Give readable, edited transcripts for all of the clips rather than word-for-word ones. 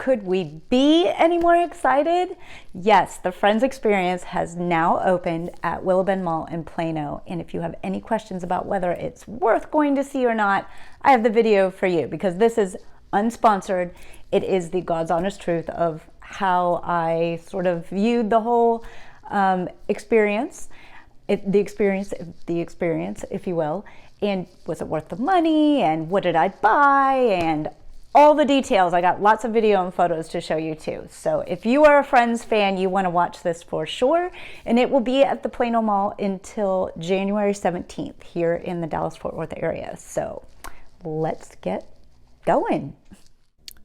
Could we be any more excited? Yes, the Friends Experience has now opened at Willow Bend Mall in Plano. And if you have any questions about whether it's worth going to see or not, I have the video for you, because this is unsponsored. It is the God's honest truth of how I sort of viewed the whole experience, the experience, if you will. And was it worth the money? And what did I buy? And all the details. I got lots of video and photos to show you too. So if you are a Friends fan, you want to watch this for sure. And it will be at the Plano Mall until January 17th here in the Dallas-Fort Worth area. So let's get going.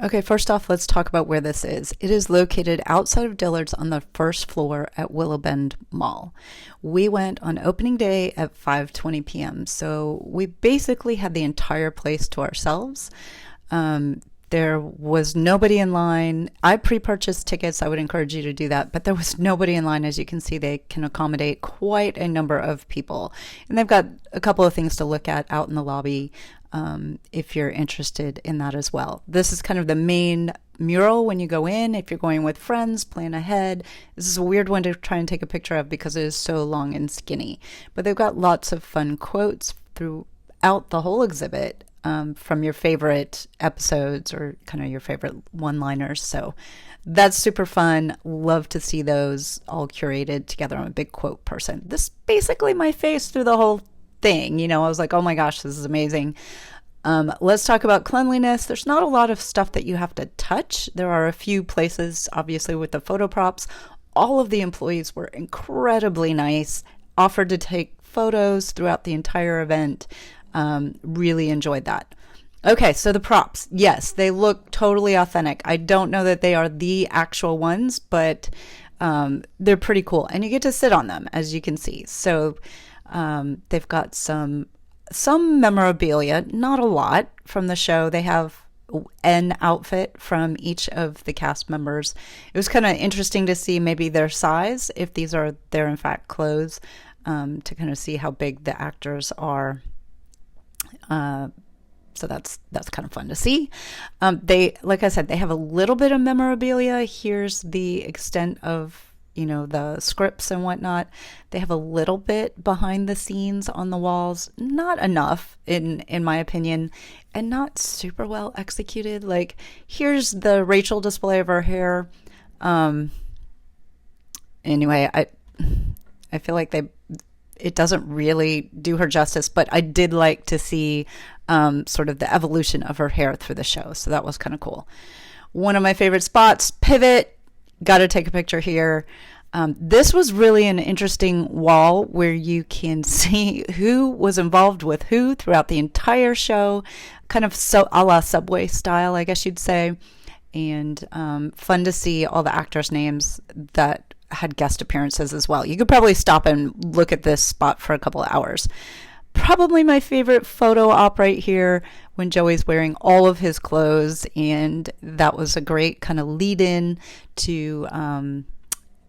Okay, first off, let's talk about where this is. It is located outside of Dillard's on the first floor at Willow Bend Mall. We went on opening day at 5:20 p.m. So we basically had the entire place to ourselves. There was nobody in line. I pre-purchased tickets. I would encourage you to do that, but there was nobody in line. As you can see, they can accommodate quite a number of people. And they've got a couple of things to look at out in the lobby if you're interested in that as well. This is kind of the main mural when you go in. If you're going with friends, plan ahead. This is a weird one to try and take a picture of because it is so long and skinny. But they've got lots of fun quotes throughout the whole exhibit. From your favorite episodes or kind of your favorite one-liners. So that's super fun. Love to see those all curated together. I'm a big quote person. This is basically my face through the whole thing. You know, I was like, oh my gosh, this is amazing. Let's talk about cleanliness. There's not a lot of stuff that you have to touch. There are a few places, obviously, with the photo props. All of the employees were incredibly nice, offered to take photos throughout the entire event. Really enjoyed that. Okay, so the props. Yes, they look totally authentic. I don't know that they are the actual ones, but they're pretty cool. And you get to sit on them, as you can see. So they've got some memorabilia, not a lot from the show. They have an outfit from each of the cast members. It was kind of interesting to see maybe their size, if these are their, in fact, clothes, to kind of see how big the actors are. So that's kind of fun to see. They, like I said, they have a little bit of memorabilia. Here's the extent of, you know, the scripts and whatnot. They have a little bit behind the scenes on the walls. Not enough, in my opinion, and not super well executed. Like, here's the Rachel display of her hair. Anyway, I feel like it doesn't really do her justice, but I did like to see sort of the evolution of her hair through the show. So that was kind of cool. One of my favorite spots, pivot, got to take a picture here. This was really an interesting wall where you can see who was involved with who throughout the entire show, kind of so a la Subway style, I guess you'd say. And fun to see all the actors' names that had guest appearances as well. You could probably stop and look at this spot for a couple of hours. Probably my favorite photo op right here, when Joey's wearing all of his clothes, and that was a great kind of lead in to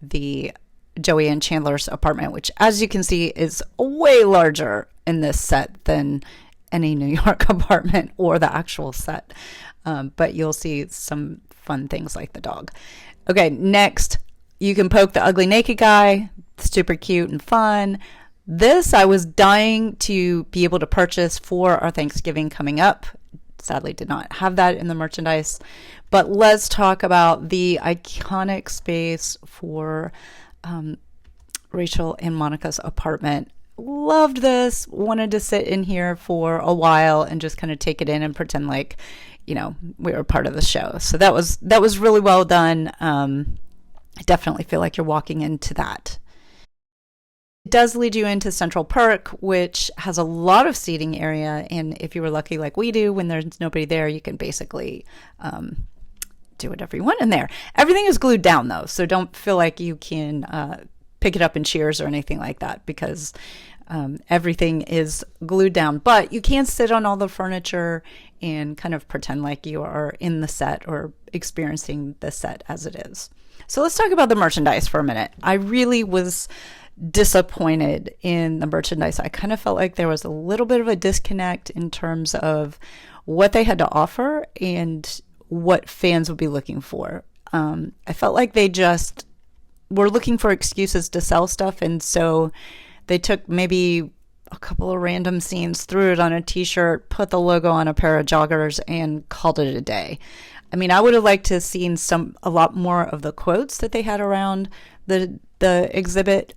the Joey and Chandler's apartment, which, as you can see, is way larger in this set than any New York apartment or the actual set. But you'll see some fun things like the dog. Okay, next, you can poke the ugly naked guy. Super cute and fun. This I was dying to be able to purchase for our Thanksgiving coming up. Sadly did not have that in the merchandise. But let's talk about the iconic space for Rachel and Monica's apartment. Loved this. Wanted to sit in here for a while and just kind of take it in and pretend like, you know, we were part of the show. So that was really well done. I definitely feel like you're walking into that. It does lead you into Central Park, which has a lot of seating area. And if you were lucky like we do, when there's nobody there, you can basically do whatever you want in there. Everything is glued down, though, so don't feel like you can pick it up in cheers or anything like that, because everything is glued down. But you can sit on all the furniture and kind of pretend like you are in the set or experiencing the set as it is. So let's talk about the merchandise for a minute. I really was disappointed in the merchandise. I kind of felt like there was a little bit of a disconnect in terms of what they had to offer and what fans would be looking for. I felt like they just were looking for excuses to sell stuff, and so they took maybe a couple of random scenes, threw it on a t-shirt, put the logo on a pair of joggers, and called it a day. I mean, I would have liked to have seen a lot more of the quotes that they had around the exhibit.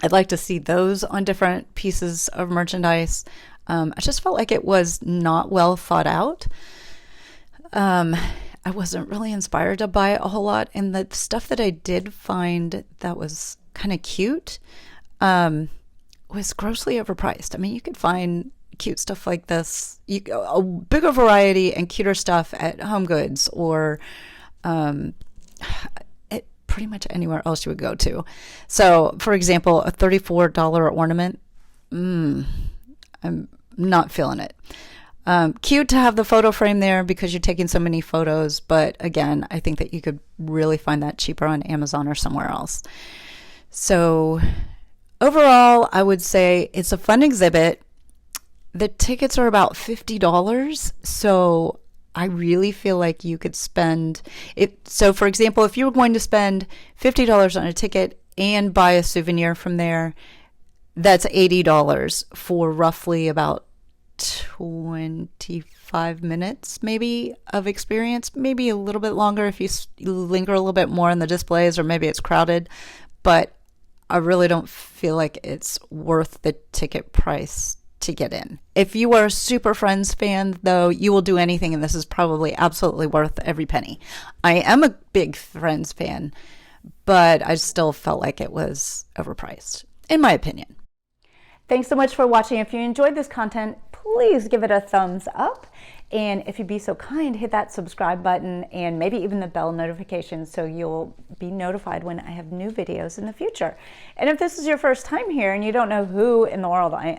I'd like to see those on different pieces of merchandise. I just felt like it was not well thought out. I wasn't really inspired to buy a whole lot, and the stuff that I did find that was kind of cute was grossly overpriced. I mean, you could find cute stuff like this, a bigger variety and cuter stuff at Home Goods or at pretty much anywhere else you would go to. So, for example, a $34 ornament, I'm not feeling it. Cute to have the photo frame there because you're taking so many photos, but again, I think that you could really find that cheaper on Amazon or somewhere else. So overall, I would say it's a fun exhibit. The tickets are about $50, so I really feel like you could spend it. So for example, if you were going to spend $50 on a ticket and buy a souvenir from there, that's $80 for roughly about 25 minutes maybe of experience, maybe a little bit longer if you linger a little bit more in the displays, or maybe it's crowded, but I really don't feel like it's worth the ticket price to get in. If you are a super Friends fan, though, you will do anything, and this is probably absolutely worth every penny. I am a big Friends fan, but I still felt like it was overpriced, in my opinion. Thanks so much for watching. If you enjoyed this content, please give it a thumbs up. And if you'd be so kind, hit that subscribe button and maybe even the bell notification so you'll be notified when I have new videos in the future. And if this is your first time here and you don't know who in the world I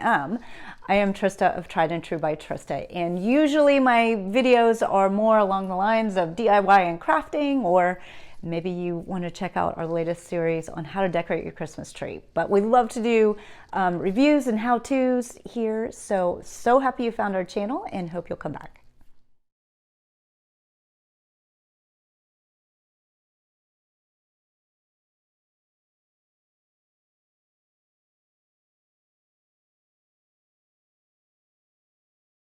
am Trista of Tried and True by Trista. And usually my videos are more along the lines of DIY and crafting, or maybe you want to check out our latest series on how to decorate your Christmas tree. But we love to do reviews and how-tos here. So happy you found our channel and hope you'll come back.